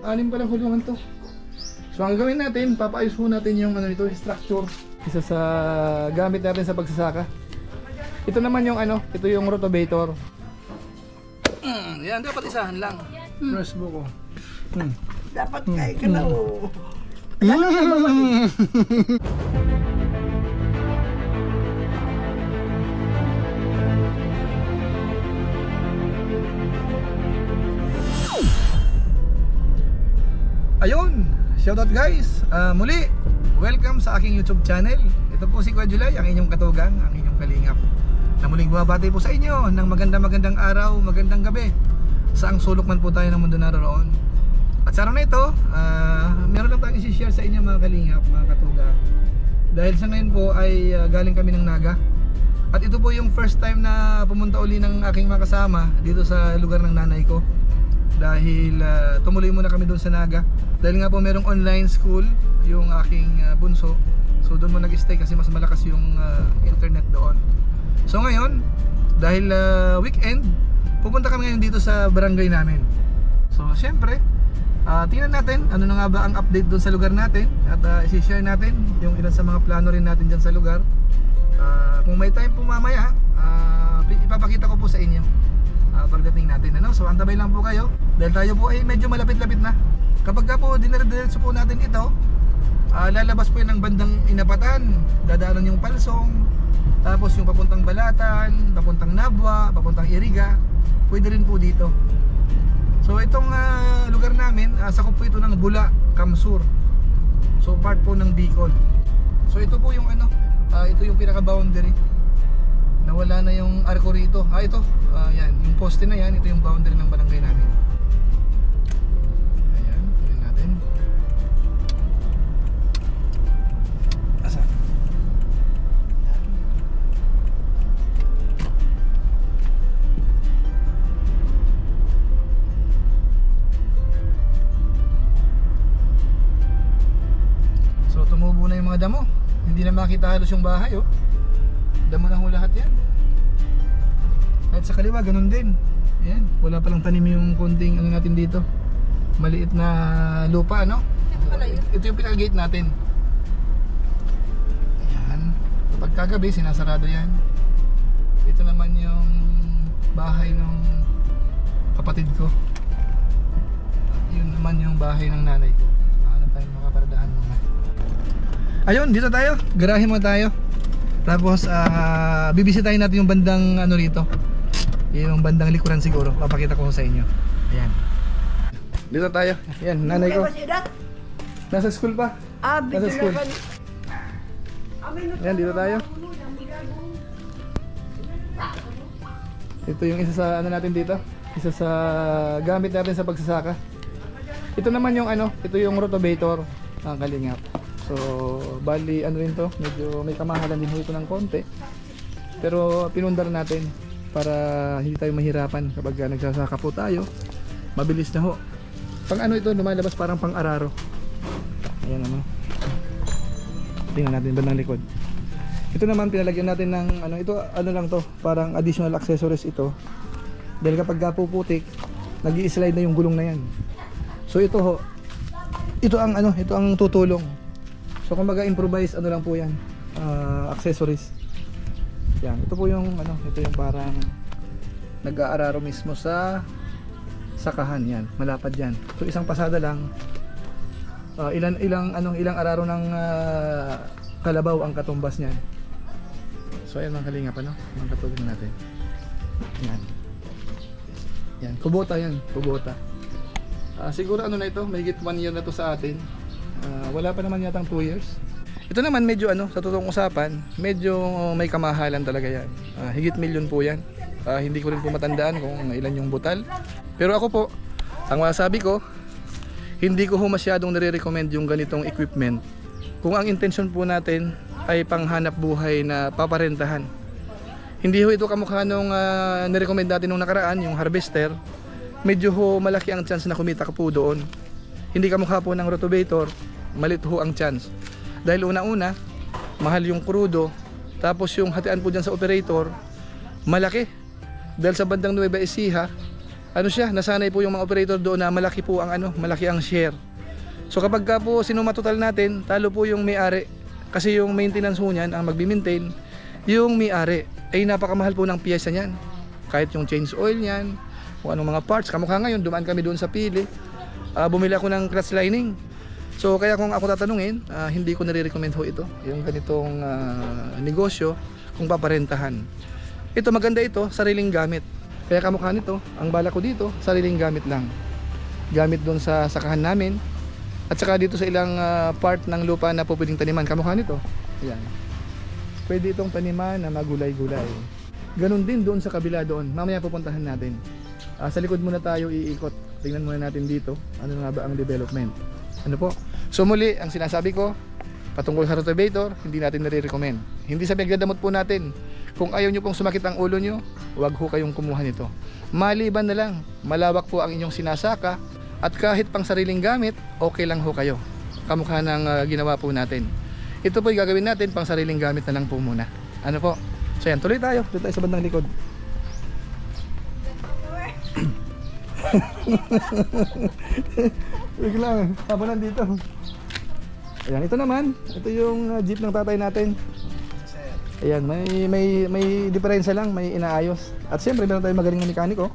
anim pa lang hulungan to. So ang gawin natin, papaayos po natin yung ano nito, structure. Isa sa gamit natin sa pagsasaka. Ito naman yung ano, ito yung rotavator. Yan, dapat isahan lang. First buko. Dapat kay ka na o. Ayun, shoutout guys. Muli, welcome sa aking YouTube channel. Ito po si Kuya Julay, ang inyong katugang, ang inyong kalingap, na muling bumabati po sa inyo ng magandang araw, magandang gabi, saang sulok man po tayo ng mundo naroon. At sa araw na ito, meron lang tayong i-share sa inyo mga kalingap, mga katugang. Dahil sa ngayon po ay galing kami ng Naga. At ito po yung first time na pumunta uli ng aking mga kasama dito sa lugar ng nanay ko. Dahil tumuloy muna kami doon sa Naga. Dahil nga po merong online school yung aking bunso. So doon mo nag-stay kasi mas malakas yung internet doon. So ngayon, dahil weekend, pupunta kami ngayon dito sa barangay namin. So syempre, tingnan natin ano na nga ba ang update doon sa lugar natin. At isi-share natin yung ilan sa mga plano rin natin dyan sa lugar. Kung may time po mamaya, ipapakita ko po sa inyo pagdating natin, ano? So antabay lang po kayo dahil tayo po ay medyo malapit-lapit na. Kapag ka po dinire-diretso po natin ito, lalabas po yun ng bandang Inapatan, dadaanan yung Palsong, tapos yung papuntang Balatan, papuntang Nabwa, papuntang Iriga, pwede rin po dito. So itong lugar namin, sakop po ito ng Bula, Kamsur. So part po ng Bicol. So ito po yung ano, ito yung pinaka-boundary. Nawala na yung arko rito. Ito, yan, yung poste na yan, ito yung boundary ng barangay namin. Ayan, tingnan natin. Asa? So tumubo na yung mga damo. Hindi na makita halos yung bahay, oh. Damo na ho lahat yan. At sa kaliwa ganun din. Ayan, wala palang tanim yung konting ano natin dito. Maliit na lupa, no? Ito yung pinaka-gate natin. Ayan. Kapag kagabi sinasarado yan. Ito naman yung bahay ng kapatid ko. At yun naman yung bahay ng nanay ko. Hanap tayong makaparadahan muna. Ayun, dito tayo. Garahe mo tayo. Tapos bibisitahin natin yung bandang ano rito. Yung bandang likuran siguro. Papakita ko sa inyo. Ayan. Dito tayo. Ayan, nanay ko. Nasa school pa. Nasa school. Ayan, dito tayo. Ito yung isa sa ano natin dito. Isa sa gamit natin sa pagsasaka. Ito naman yung ano, ito yung rotavator. Ang kalingap. So, bali ano rin to, medyo may kamahalan din ito ng konti. Pero pinundar natin para hindi tayo mahirapan kapag nagsasaka po tayo. Mabilis na ho. Pang ano ito, lumalabas parang pang araro. Ayan ano. Tingnan natin bandang likod. Ito naman pinalagyan natin ng ano, ito ano lang to, parang additional accessories ito. Dahil kapag puputik, nag-i-slide na yung gulong na yan. So ito ho, ito ang ano, ito ang tutulong. So kumbaga improvise ano lang po yan, accessories. Yan, ito po yung ano, ito yung parang nag-aararo mismo sa sakahan yan, malapad yan. So isang pasada lang, ilang araro ng kalabaw ang katumbas niyan. So ayan mga kalingap, ano, mga katulong natin. Yan. Yan, kubota yan, kubota. Siguro ano na ito, mahigit 1 year na to sa atin. Wala pa naman yatang 2 years. Ito naman medyo ano, sa totoong usapan, medyo may kamahalan talaga yan. Higit milyon po yan. Hindi ko rin po matandaan kung ilan yung butal. Pero ako po, ang masasabi ko, hindi ko masyadong nire-recommend yung ganitong equipment. Kung ang intention po natin ay panghanap buhay na paparentahan. Hindi ho ito kamukha nung nirecommend natin nung nakaraan, yung harvester. Medyo ho malaki ang chance na kumita ka po doon. Hindi kamukha po ng rotavator, malit ho ang chance. Dahil una-una, mahal yung krudo, tapos yung hatian po dyan sa operator, malaki. Dahil sa bandang Nueva Ecija ano siya, nasanay po yung mga operator doon na malaki po ang ano, malaki ang share. So kapag ka po sinumatotal natin, talo po yung may-ari. Kasi yung maintenance po niyan, ang magbi-maintain, yung may-ari. Ay napakamahal po ng piyesa niyan. Kahit yung change oil niyan, kung anong mga parts. Kamukha ngayon, dumaan kami doon sa Pili. Bumili ako ng clutch lining. So kaya kung ako tatanungin, hindi ko nare-recommend ho ito. Yung ganitong negosyo, kung paparentahan. Ito maganda ito, sariling gamit. Kaya kamukha nito, ang bala ko dito, sariling gamit lang. Gamit doon sa sakahan namin. At saka dito sa ilang part ng lupa na po pwedeng taniman. Kamukha nito. Ayan. Pwede itong taniman na magulay-gulay. Ganon din doon sa kabila doon. Mamaya pupuntahan natin. Sa likod muna tayo iikot. Tingnan muna natin dito. Ano nga ba ang development. Ano po? So muli, ang sinasabi ko, patungkol sa rotavator, hindi natin nare-recommend. Hindi sa pagdadamot po natin. Kung ayaw nyo pong sumakit ang ulo nyo, huwag ho kayong kumuha nito. Maliban na lang, malawak po ang inyong sinasaka at kahit pang sariling gamit, okay lang ho kayo. Kamukha ng ginawa po natin. Ito po yung gagawin natin, pang sariling gamit na lang po muna. Ano po? So yan, tuloy tayo. Tuloy tayo sa bandang likod. Wait lang, tabanan dito. Ayan, ito naman. Ito yung jeep ng tatay natin. Ayan, may diferensya lang, may inaayos. At siyempre, meron tayong magaling na mekaniko.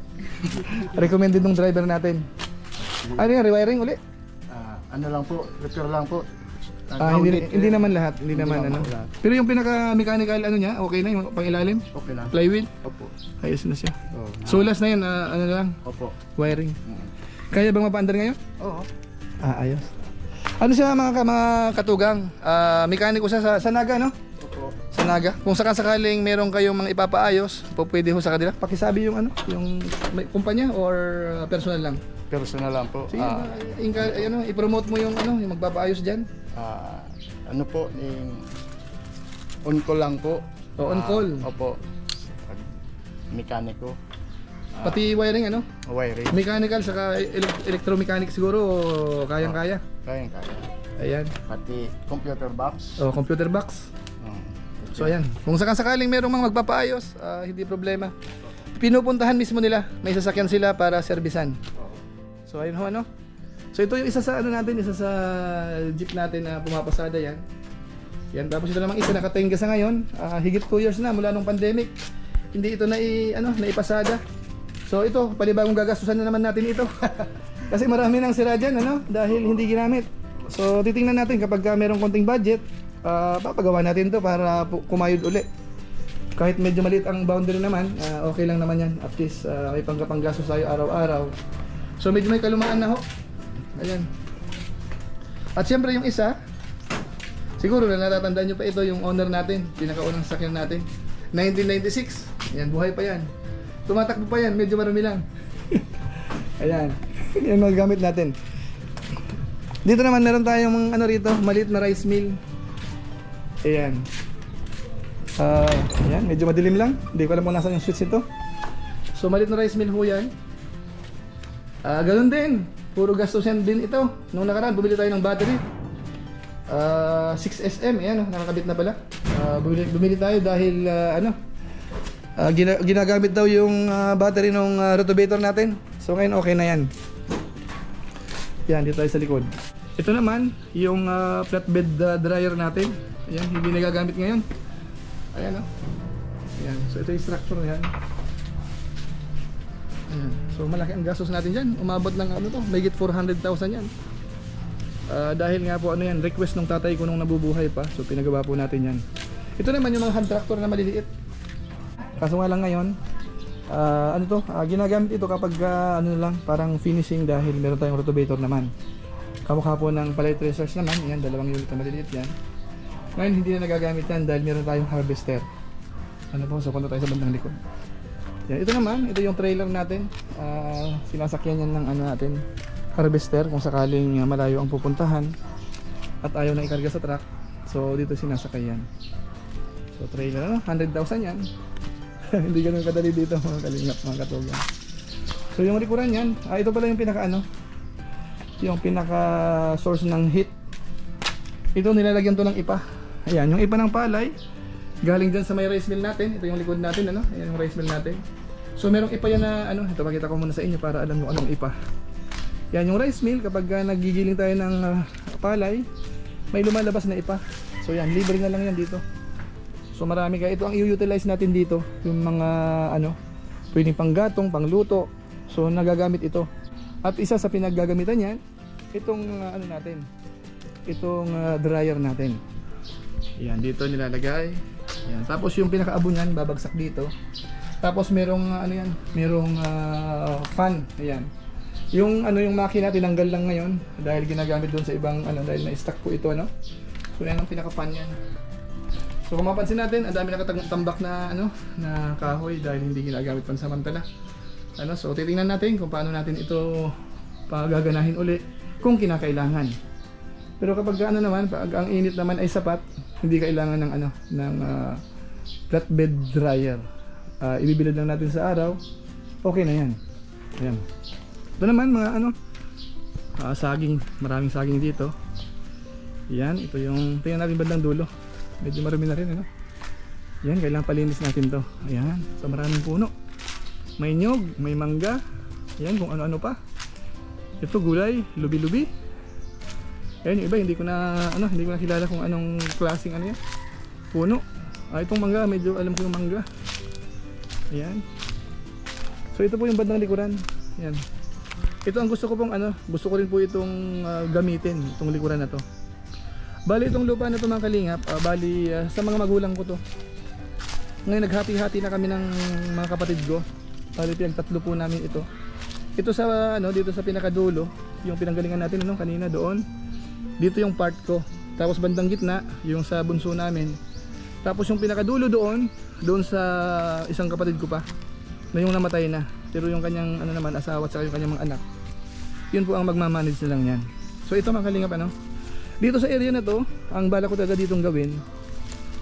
Recommended ng driver natin. Ano yan, rewiring uli? Ano lang po, repair lang po. Hindi naman lahat, hindi naman ano. Lahat. Pero yung pinaka-mechanical ano niya, okay na yung pangilalim? Okay lang. Flywheel? Opo. Ayos na siya. Oo. Sulas na yan, ano lang, Opo. wiring. Kaya bang mapaandar ngayon? Oo. Ayos. Ano siya mga katugang? Mekaniko siya sa Naga, no? Opo. Sa Naga. Kung sakasakaling meron kayong mga ipapaayos, pwede ho sa kanila. Pakisabi yung ano, yung kumpanya or personal lang. Personal lang po. Sige, i-promote mo yung ano, yung magpapaayos diyan. Ano po, on call lang po. On call. Opo. Mekaniko. Pati wiring ano? Wiring. Mechanical saka electromechanic siguro kayang-kaya. Kaya. Ayan. Pati computer box. Computer box. So ayan, kung sakasakaling merong mga magpapaayos, hindi problema. Pinupuntahan mismo nila, may sasakyan sila para serbisan. So ayun ho ano. So ito yung isa sa ano natin, isa sa jeep natin na pumapasada yan. Yan, tapos ito namang isa nakatingga sa ngayon, higit 2 years na mula nung pandemic. Hindi ito naipasada. So ito, panibagong gagastusan na naman natin ito. Kasi marami nang sira dyan, ano, dahil hindi ginamit. So titingnan natin kapag merong konting budget, papagawa natin to para kumayod uli. Kahit medyo maliit ang boundary naman, okay lang naman yan. At least may panggastos tayo araw-araw. So medyo may kalumaan na ho. Ayan. At siyempre yung isa, siguro na natatandaan nyo pa ito, yung owner natin, pinakaunang sakyan natin, 1996. Ayan, buhay pa yan. Tumatakbo pa yan, medyo marami lang. Ayan. Yan mga gamit natin. Dito naman meron tayong ano rito, maliit na rice mill. Ayan. Ayan, medyo madilim lang. Hindi ko alam kung nasa yung switch ito. So maliit na rice mill ho yan. Ganun din. Puro gastos yan din ito. Nung nakaraan, bumili tayo ng battery. 6SM, ayan, nakakabit na pala. Bumili tayo dahil ginagamit daw yung battery ng rotavator natin. So ngayon okay na yan. Yan, dito tayo sa likod. Ito naman, yung flatbed dryer natin. Ayan, hindi nagagamit ngayon. Ayan, ayan. So ito yung structure yan. Ayan. So malaki ang gastos natin dyan. Umabot ng ano to, mayigit 400,000 yan. Dahil nga po ano yan, request ng tatay ko nung nabubuhay pa. So pinagawa po natin yan. Ito naman yung mga hand tractor na maliliit. Kaso nga lang ngayon, ginagamit ito kapag ano lang, parang finishing dahil meron tayong rotavator naman. Kamukha po ng pallet research naman. Yan, 2 unit na maliliit yan. Ngayon hindi na nagagamit yan dahil meron tayong harvester. Ano po, so punta tayo sa bandang likod. Yan, ito naman, ito yung trailer natin. Sinasakyan yan ng ano natin, harvester kung sakaling malayo ang pupuntahan at ayaw na ikarga sa truck. So dito sinasakay yan. So trailer, 100,000 yan. Hindi ganun kadali dito mga kalingap, mga katugang. So yung likuran yan, ito pala yung pinaka ano, yung pinaka source ng heat. Ito nilalagyan to ng ipa. Ayan, yung ipa ng palay galing dyan sa may rice mill natin. Ito yung likod natin, ano? Ayan yung rice mill natin. So merong ipa yan na ano, ito pakita ko muna sa inyo para alam nyo anong ipa. Yan yung rice mill, kapag nagigiling tayo ng palay, may lumalabas na ipa. So yan, libre na lang yan dito. So marami kaya ito ang i-utilize natin dito, yung mga ano, pwedeng panggatong, pangluto. So nagagamit ito. At isa sa pinaggagamitan yan, itong ano natin, itong dryer natin. Yan, dito nilalagay. Yan. Tapos yung pinakaabo niyan babagsak dito. Tapos merong ano yan, merong fan. Ayan. Yung ano yung makina tinanggal lang ngayon dahil ginagamit doon sa ibang ano, dahil na-stock po ito ano. So yan ang pinaka-fan yan. So kung mapansin natin, ang dami nakatambak na ano, na kahoy dahil hindi ginagamit pansamantala. Ano, so titingnan natin kung paano natin ito pagaganahin uli kung kinakailangan. Pero kapag ano naman, pag ang init naman ay sapat, hindi kailangan ng ano, ng flatbed dryer. Ibibilad lang natin sa araw, okay na yan. Ayan. Ito naman mga ano, saging, maraming saging dito. Yan, ito yung tingnan natin bandang dulo. Medyo marami na rin ano. Yan, kailangan palinis natin to. Ayan, so maraming puno. May nyog, may mangga. Yan, kung ano-ano pa. Ito gulay, lubi-lubi. Ayan, yung iba hindi ko na ano, hindi ko na kilala kung anong klaseng ano yan. Puno. Itong mangga, medyo alam ko yung mangga. Ayan. So ito po yung bandang likuran. Ayan. Ito ang gusto ko pong ano, gusto ko rin po itong gamitin, itong likuran na to. Bali itong lupa na to mga kalingap, bali sa mga magulang ko to. Ngayon naghati-hati na kami ng mga kapatid ko. Bali pinagtatlo po namin ito. Ito sa ano, dito sa pinakadulo, yung pinanggalingan natin ano kanina doon. Dito yung part ko. Tapos bandang gitna, yung sa bunso namin. Tapos yung pinakadulo doon sa isang kapatid ko pa na yung namatay na. Pero yung kanyang ano naman asawa at saka yung kanyang mga anak, yun po ang magmamanage na lang yan. So ito mga kalingap ano, dito sa area na to, ang bala ko talaga ditong gawin,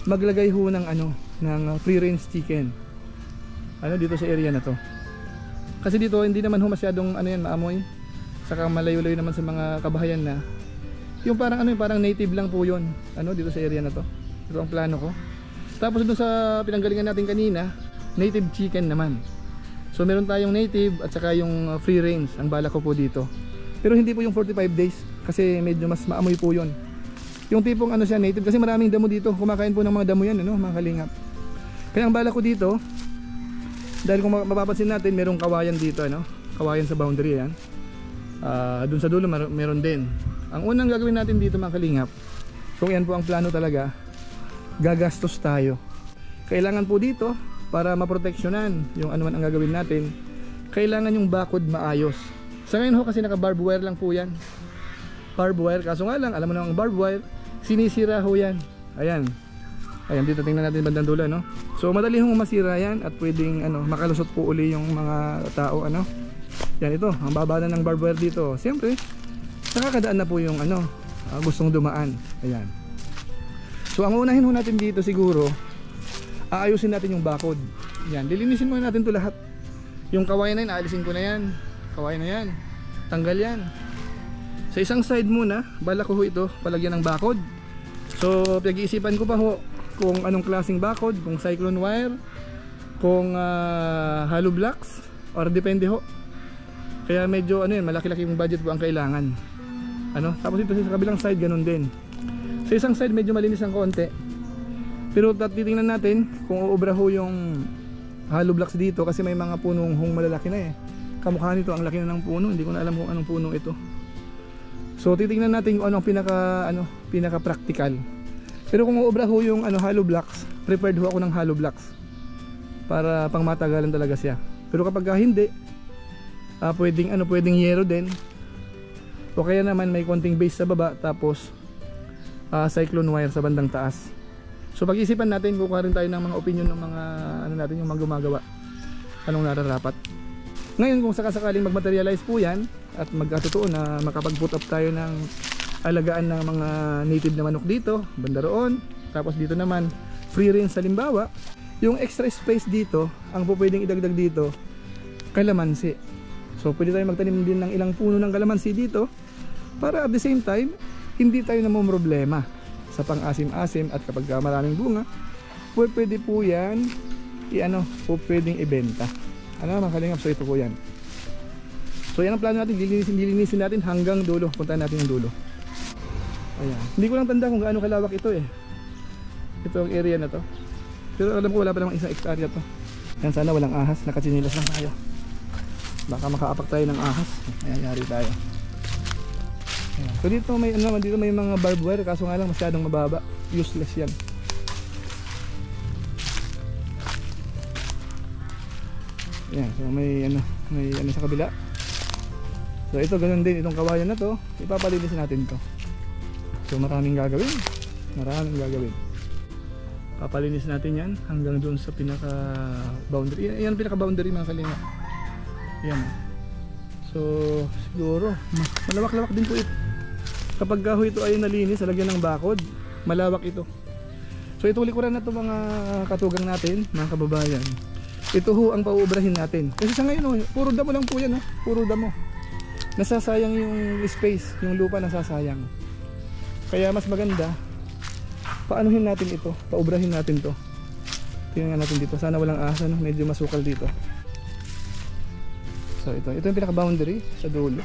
maglagay ho ng ano, ng free range chicken ano dito sa area na to. Kasi dito hindi naman ho masyadong ano yan, maamoy. Saka malayo-layo naman sa mga kabahayan na yung parang ano, parang native lang po yun ano dito sa area na to. Ito ang plano ko. Tapos doon sa pinanggalingan natin kanina, native chicken naman. So meron tayong native at saka yung free range ang bala ko po dito. Pero hindi po yung 45 days kasi medyo mas maamoy po yun. Yung tipong ano siya native kasi maraming damo dito. Kumakain po ng mga damo yan ano, mga kalingap. Kaya ang bala ko dito, dahil kung mapapansin natin merong kawayan dito ano, kawayan sa boundary yan. Doon sa dulo meron din. Ang unang gagawin natin dito mga kalingap, kung yan po ang plano talaga, gagastos tayo. Kailangan po dito para maproteksyonan yung ano man ang gagawin natin, kailangan yung bakod maayos. Sa ngayon ho kasi naka barbed wire lang po yan, barbed wire. Kaso nga lang, alam mo na ang barbed wire, sinisira ho yan. Ayan, ayan dito tingnan natin bandang dulo no? So madali hong masira yan at pwedeng ano, makalusot po uli yung mga tao ano. Yan ito, ang baba na ng barbed wire dito. Siyempre nakakadaan na po yung ano, gustong dumaan. Ayan. So ang unahin ho natin dito siguro, aayusin natin yung bakod. Yan, lilinisin muna natin to lahat. Yung kawayan na yun, aalisin ko na yan. Kawayan na yan, tanggal yan. Sa isang side muna, bala ko ho ito, palagyan ng bakod. So pinag-iisipan ko pa ho kung anong klaseng bakod, kung cyclone wire, kung hollow blocks, or depende ho. Kaya medyo ano yun, malaki-laki yung budget po ang kailangan ano. Tapos ito sa kabilang side, ganun din. Sa isang side medyo malinis ang konti. Pero titingnan natin kung uubra ho yung hollow blocks dito kasi may mga punong hong malalaki na eh. Kamukha nito, ang laki na ng puno, hindi ko na alam kung anong puno ito. So titingnan natin kung anong pinaka practical. Pero kung uubra ho yung ano, hollow blocks, prepared ho ako ng hollow blocks para pangmatagalan talaga siya. Pero kapag hindi, pwedeng yero din. O kaya naman may konting base sa baba tapos cyclone wire sa bandang taas. So pag-isipan natin, kukuha rin tayo ng mga opinion ng mga ano natin, yung mga gumagawa. Anong nararapat. Ngayon kung sakasakaling magmaterialize po yan at magkatotoo na makapag-put up tayo ng alagaan ng mga native na manok dito, banda roon, tapos dito naman free range sa limbawa, yung extra space dito, ang pwedeng idagdag dito, kalamansi. So pwede tayo magtanim din ng ilang puno ng kalamansi dito para at the same time hindi tayo namumroblema sa pang-asim-asim at kapag maraming bunga, pwede po yan pwedeng ibenta. Ano mga kalingap, so ito po yan. So yan ang plano natin, lilinisin natin hanggang dulo. Puntahan natin yung dulo. Ayan. Hindi ko lang tanda kung gaano kalawak ito eh. Ito ang area na to. Pero alam ko wala pa namang isang hektarya to. Yan, sana walang ahas, nakatsinilas lang tayo. Baka makaapak tayo ng ahas. Ayayari tayo. Ayan. So dito may ano, dito may mga barbed wire, kaso nga lang masyadong mababa. Useless yan. Ayan, so may ano sa kabila. So ito ganun din, itong kawayan na to, ipapalinis natin to. So maraming gagawin. Maraming gagawin. Papalinis natin yan hanggang doon sa pinaka boundary. Yan pinaka boundary mga kalinga. Yan. So siguro malawak-lawak din po ito. Kapag gaho ito ay nalinis, lagyan ng bakod, malawak ito. So ituli ko rin na ito mga katugang natin, mga kababayan. Ito ho ang pauubrahin natin. Kasi sa ngayon, puro damo lang po yan. Puro damo. Nasasayang yung space, yung lupa nasasayang. Kaya mas maganda, paanuhin natin ito, paubrahin natin to. Tingnan natin dito, sana walang ahas, medyo masukal dito. So ito yung pinaka boundary sa dulo.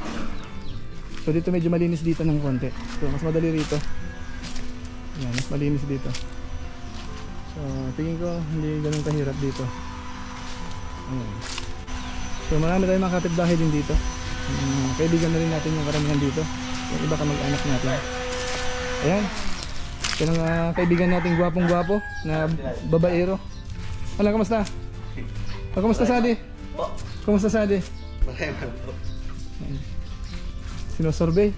So dito medyo malinis dito ng konti. So mas madali rito. Yan, mas malinis dito. So tingin ko hindi ganun kahirap dito. Ayan. So marami tayong mga kapitbahay din dito. Kaibigan na rin natin yung karamihan dito. Yung iba kamag-anak natin. Ayan. Yan ang kaibigan natin gwapong-gwapo na babaero. Ano, kamusta? Kamusta Sadi? Kamusta Sadi? Sinosurvey.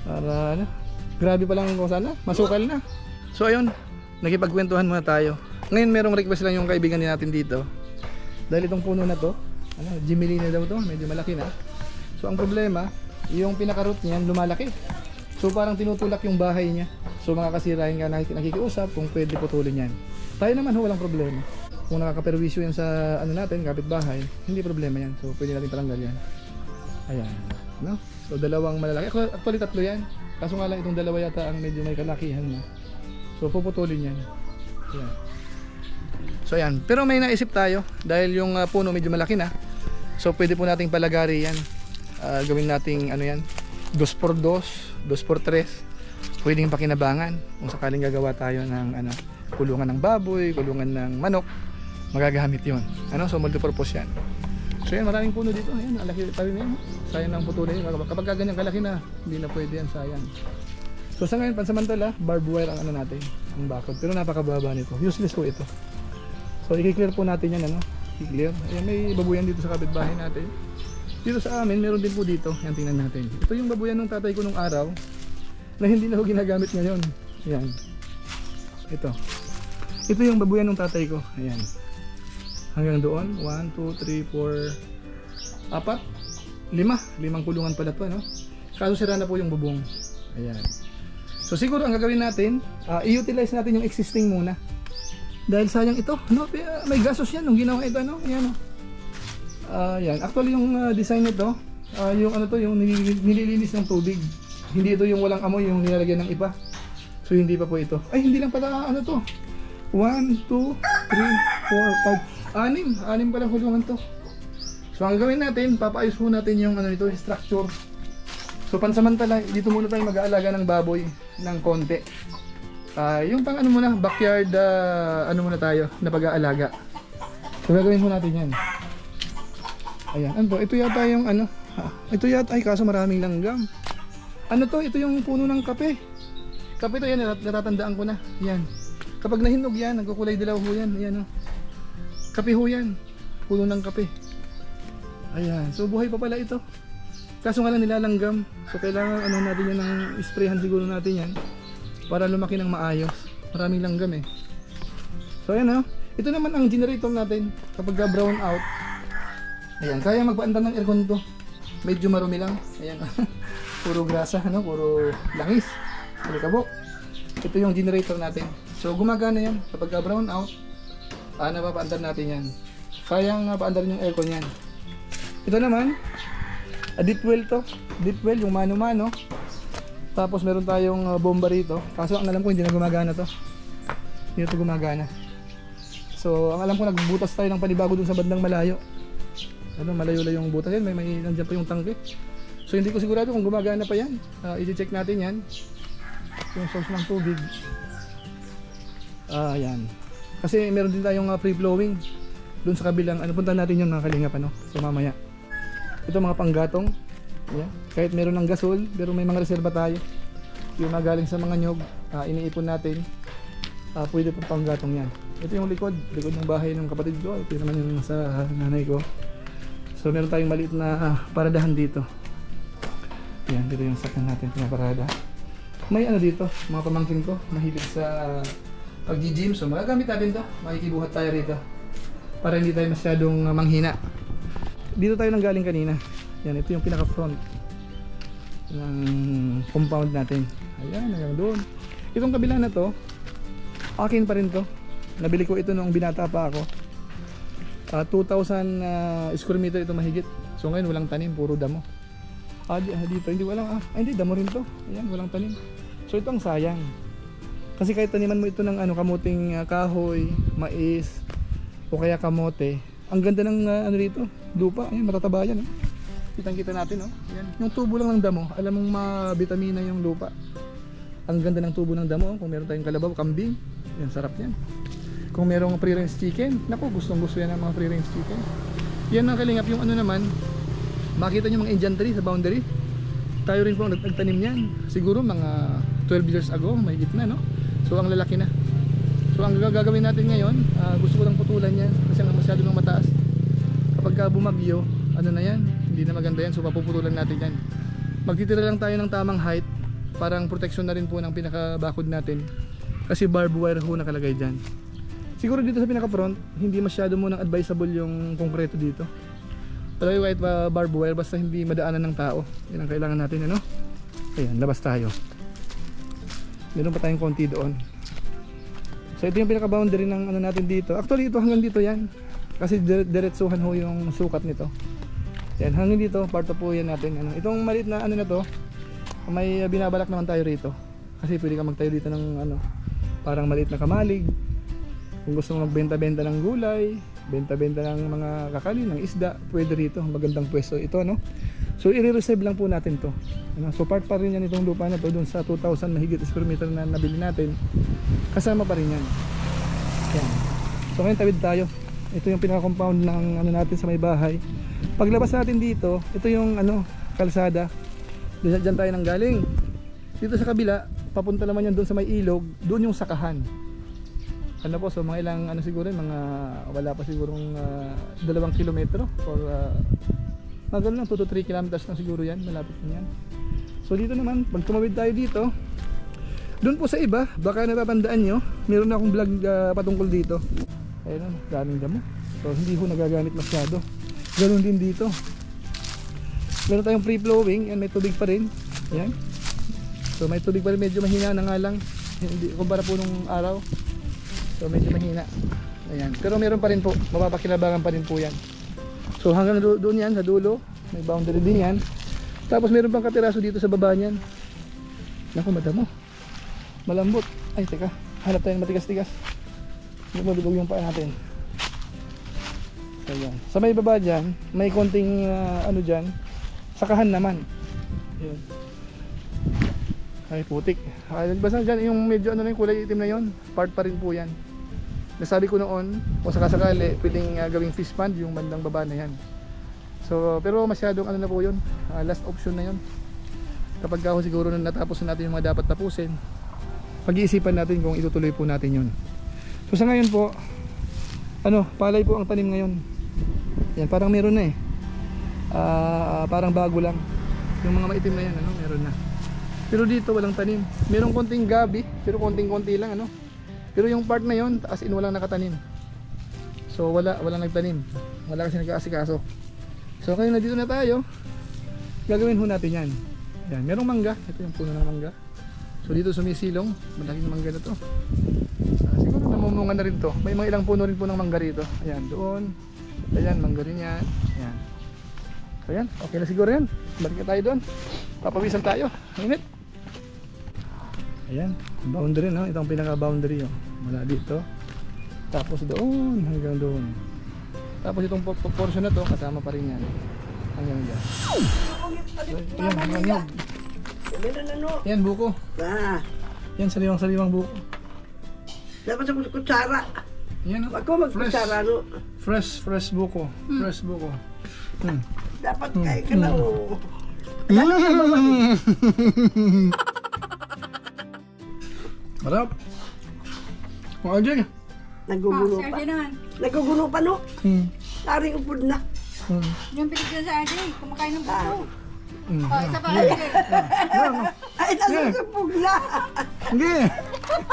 Para ano? Grabe pa lang kung sana. Masukal na. So ayun, nakipagkwentuhan muna tayo. Ngayon merong request lang yung kaibigan natin dito. Dahil itong puno na to, Jimelina daw to, medyo malaki na. So ang problema, yung pinaka-root niyan lumalaki. So parang tinutulak yung bahay niya. So mga kasirain nga nakikiusap kung pwede putulin yan. Tayo naman walang problema. Kung nakakaperwisyo yan sa ano natin, kapitbahay, hindi problema yan. So pwede natin palanggal yan. Ayan, no? So dalawang malalaki. Actually tatlo yan. Kaso nga lang itong dalawa yata ang medyo may kalakihan na. So puputulin yan. Ayan. So ayan, pero may naisip tayo dahil yung puno medyo malaki na. So pwede po nating palagari yan. Gawin nating ano yan, 2x2, 2x3. Pwedeng pakinabangan kung sakaling gagawa tayo ng ano, kulungan ng baboy, kulungan ng manok, magagamit yon. Ano, so multipurpose yan. So yan, maraming puno dito. Ayan, alaki pa rin yan. Sayang ng putulin. Kapag ganyan kalaki na, hindi na pwede yan, sayang. So sa ngayon, pansamantala, barbed wire ang ano natin, ang bakod. Pero napakababa nito. Useless po ito. So i-clear po natin yan, ano? I-clear. Ayan, may babuyan dito sa kapitbahay natin. Dito sa amin, meron din po dito. Yan, tingnan natin. Ito yung babuyan ng tatay ko nung araw na hindi na ho ginagamit ngayon. Ayan. Ito. Ito yung babuyan ng tatay ko. Ayan. Hanggang doon. 1, 2, 3, 4, 4, 5. 5 kulungan pala ito, no? Kaso sira na po yung bubong. Ayan. So siguro ang gagawin natin, i-utilize natin yung existing muna. Dahil sayang ito, no? May gastos yan nung ginawa ito, no? Ayan, no? Yan. Actually yung design nito, yung ano to, yung nililinis ng tubig. Hindi ito yung walang amoy, yung nilalagyan ng ipa. So hindi pa po ito. Ay, hindi lang pala ano to. 1, 2, 3, 4, 5, 6 pala hulungan to. So ang gagawin natin, papaayos po natin yung ano nito, structure. So pansamantala, dito muna tayo mag-aalaga ng baboy ng konti. Yung pang ano muna, backyard ano muna tayo na pag-aalaga. So gagawin po natin yan. Ayan, ano to? Ito yata yung ano, ito yata, ay kaso maraming langgam. Ano to? Ito yung puno ng kape. Kape to yan, natatandaan ko na. Yan. Kapag nahinog yan, nagkukulay dilaw ho yan. Ayan, oh. Kape ho yan. Puno ng kape. Ayan, so buhay pa pala ito. Kaso nga lang nilalanggam. So kailangan ano natin yan, ng sprayhan siguro natin yan para lumaki ng maayos. Maraming langgam eh. So ayan, oh. Ito naman ang generator natin kapag brown out. Ayan, kaya magpaandar ng aircon to. Medyo marumi lang. Ayan. Puro grasa, ano? Puro langis. Alikabok. Ito yung generator natin. So gumagana yan kapag brown out. Napapaandar natin yan. Kayang paandar yung aircon yan. Ito naman, deep well to. Deep well, yung mano-mano. Tapos meron tayong bomba rito. Kaso ang alam ko hindi na gumagana to. Hindi na to gumagana. So So ang alam ko nagbutas tayo ng panibago dun sa bandang malayo. Ano, malayo-layo yung butas yan, may nandiyan pa yung tangke. So hindi ko sigurado kung gumagana pa yan. I-check natin yan. Yung source ng tubig. Yan. Kasi meron din tayong free flowing doon sa kabilang, ano, punta natin yun mga kalingap, ano, so mamaya. Ito mga panggatong. Yan. Kahit meron ng gasol, pero may mga reserba tayo. Yung magaling sa mga nyog, iniipon natin. Pwede pa panggatong yan. Ito yung likod ng bahay ng kapatid ko. Ito naman yung sa nanay ko. So meron tayong maliit na paradahan dito. Yan, dito yung sakyan natin pinaparada. May ano dito, mga pamangkin ko, mahilig sa pag-gym. So magagamit natin to, makikibuhat tayo rito para hindi tayo masyadong manghina. Dito tayo nang galing kanina. Yan, ito yung pinaka front ng compound natin. Ayan, hanggang doon. Itong kabila na to, akin pa rin to. Nabili ko ito nung binata pa ako. 2,000 square meter ito mahigit. So ngayon walang tanim, puro damo. Dito hindi ko alam. Hindi, damo rin to. Ayan, walang tanim. So ito ang sayang. Kasi kahit taniman mo ito ng kamuting kahoy, mais, o kaya kamote, ang ganda ng ano dito, lupa. Ayan, matataba yan. Kitang-kita natin, oh. Ayan. Yung tubo lang ng damo, alam mong ma-vitamina yung lupa. Ang ganda ng tubo ng damo. Kung meron tayong kalabaw, kambing, yan, sarap yan. Kung merong free-range chicken, naku, gustong-gusto yan ng mga free-range chicken. Yan mga kalingap, yung ano naman, makita nyo mga Indian tree sa boundary. Tayo rin po ang nagtanim yan. Siguro mga 12 years ago, may gitna, no? So ang lalaki na. So ang gagawin natin ngayon, gusto ko lang putulan yan kasi ang masyado nang mataas. Kapag bumagyo, ano na yan, hindi na maganda yan. So papuputulan natin yan. Magtitira lang tayo ng tamang height, parang protection na rin po ng pinakabakod natin. Kasi barbed wire ho nakalagay dyan. Siguro dito sa pinaka-front, hindi masyado mo nang advisable yung konkreto dito. Pero kahit barbed wire, basta hindi madaanan ng tao. Yan ang kailangan natin, ano? Ayan, labas tayo. Meron pa tayong konti doon. So ito yung pinaka-boundary ng ano natin dito. Actually ito hanggang dito yan. Kasi diretsuhan ho yung sukat nito. Yan, hanggang dito, part po yan natin. Ano. Itong maliit na ano na to, may binabalak naman tayo rito. Kasi pwede ka magtayo dito ng ano, parang maliit na kamalig. Kung gusto mo magbenta-benta ng gulay, benta-benta ng mga kakali, ng isda, pwede rito. Magandang pwesto ito, no? So i-reserve lang po natin to. Ano? So part pa rin yan itong lupa na to dun sa 2,000 mahigit square meter na nabili natin. Kasama pa rin yan. Yan. So ngayon tawid tayo. Ito yung pinaka-compound ng ano natin sa may bahay. Paglabas natin dito, ito yung ano, kalsada. Diyan tayo nang galing. Dito sa kabila, papunta naman yan doon sa may ilog, doon yung sakahan. Ano po, so mga ilang ano siguro, mga wala pa sigurong 2 kilometro or mga lang 2 to 3 kilometers na siguro yan, malapit na yan. So dito naman, pag tumawid tayo dito, doon po sa iba, baka natatandaan nyo, meron na akong vlog patungkol dito. Ayun, daming damo. So hindi ko nagagamit masyado. Ganoon din dito. Meron tayong free flowing, yan, may tubig pa rin. Ayan. So may tubig pa rin, medyo mahina na nga lang. Hindi kumpara po nung araw. So medyo mahina. Ayan. Pero meron pa rin po, mapapakinabangan pa rin po yan. So hanggang doon yan, sa dulo, may boundary din yan. Tapos meron pang katiraso dito sa baba niyan. Naku, madamo. Malambot. Ay, teka. Hanap tayo ng matigas-tigas. Mabilog yung paa natin. So yan. Sa may baba dyan, may konting ano dyan, sakahan naman. Yan. Ay, putik. Basta dyan, yung medyo ano na yung kulay itim na yon, part pa rin po yan. Nasabi ko noon, kung sakasakali, pwedeng gawing fish pond yung bandang baba na yan. So, pero masyadong ano na po yun, last option na yun. Kapag ako siguro na natapos na natin yung mga dapat tapusin, pag-iisipan natin kung itutuloy po natin yun. So sa ngayon po, ano, palay po ang tanim ngayon. Yan, parang meron na eh. Parang bago lang. Yung mga maitim na yan, ano, meron na. Pero dito walang tanim. Merong konting gabi, pero konting-konti lang, ano. Pero yung part na yon, as in walang nakatanim. So walang nagtanim. Wala kasi nag-aasikaso. So ngayon na dito na tayo. Gagawin ho natin yan. Yan, merong mangga. Ito yung puno ng mangga. So dito sumisilong, malaking mangga na to. Siguro namumunga na rin to. May mga ilang puno rin po ng mangga rito. Ayan, doon. Ayan, mangga rin yan. Ayan. So ayan, okay na siguro yan. Balik na tayo doon. Papawisan tayo. Init. Ayan, boundary, no? Itong pinaka boundary, oh. Mula dito Tapos doon, hanggang doon. Tapos itong portion na to, kasama pa rin yan. Hanggang dyan. Yan, buko. Yan, sariwang buko. Dapat sa kutsara. Yan, Wag ko magkutsara, no? fresh buko. Fresh buko. Dapat kaya ka na, oh. Harap. Kung ano Nagugulo pa. Nagugulo pa, no? Taring upod na. Yung pinigyan sa RJ, kumakain ng buko. Mm. Oh, isa pa RJ. Ay, nasusupog na. Hindi.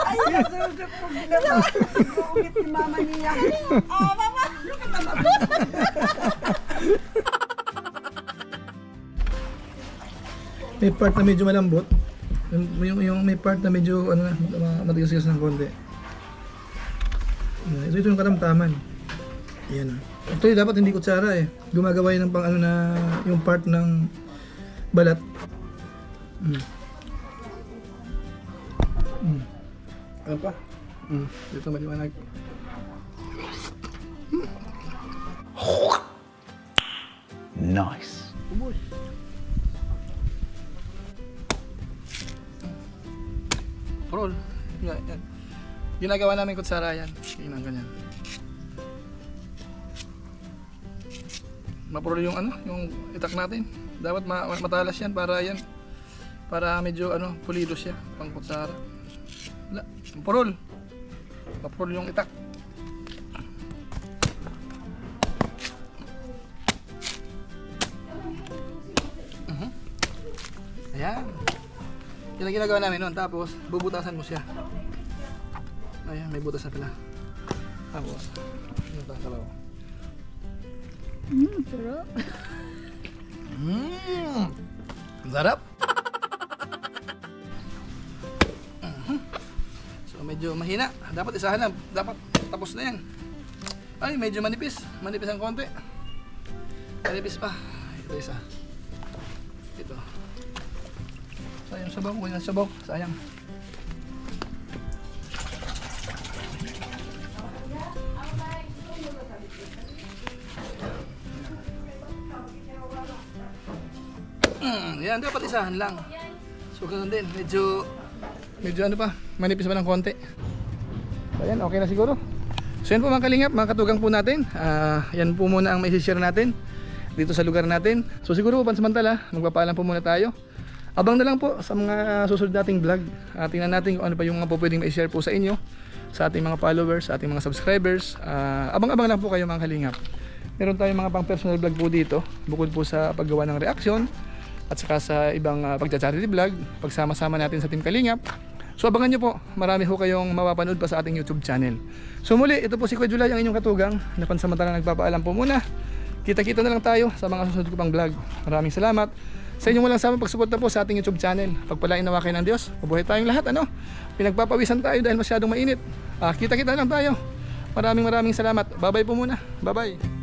Ay, nasusupog na. Nasusupog ni mama niya. Oh, mama! May part na medyo malambot. Yung may part na medyo ano na, matigas-tigas ng konti. Ito yung katamtaman. Ayan. Ito dapat hindi kutsara eh. Gumagawa yun ng pang ano na yung part ng balat. Ano pa? Ito maliwanag. Nice. Ubus. Prol. Yan. Ginagawa namin kutsara yan. Tingnan ganyan. Maprol yung ano, yung itak natin. Dapat matalas yan para medyo ano, pulido siya pang kutsara. Wala, maprol. Maprol yung itak. Ayan. Yan ang ginagawa namin noon. Tapos, bubutasan mo siya. Ayan, may butas na pala. Tapos, butas na lang. Sarap. Ang sarap. So, medyo mahina. Dapat isahan na. Dapat tapos na yan. Ay, medyo manipis. Manipis ang konti. Manipis pa. Ito isa. Ito. Sayang sabaw. Kunin ang sabaw. Sayang. Yan, dapat isahan lang. So, ganun din. Medyo ano pa, manipis pa ng konti. So, yan, okay na siguro. So, yan po mga kalingap, mga katugang po natin. Yan po muna ang may share natin dito sa lugar natin. So, siguro po pansamantala, magpapaalam po muna tayo. Abang na lang po sa mga susunod nating vlog. Tingnan natin kung ano pa yung mga po pwedeng mai-share po sa inyo, sa ating mga followers, sa ating mga subscribers. Abang-abang lang po kayo mga kalingap. Meron tayong mga pang personal vlog po dito, bukod po sa paggawa ng reaksyon at saka sa ibang pagcha-charity vlog, pagsama-sama natin sa Team Kalingap. So abangan nyo po, marami ho kayong mapapanood pa sa ating YouTube channel. So muli, ito po si Kuya Julay, ang inyong katugang, na pansamantala nagpapaalam po muna. Kita-kita na lang tayo sa mga susunod ko pang vlog. Maraming salamat sa inyong walang samang pagsuporta po sa ating YouTube channel. Pagpalain nawa kayo ng Diyos, mabuhay tayong lahat, ano? Pinagpapawisan tayo dahil masyadong mainit. Kita-kita lang tayo. Maraming salamat. Bye-bye po muna. Bye-bye.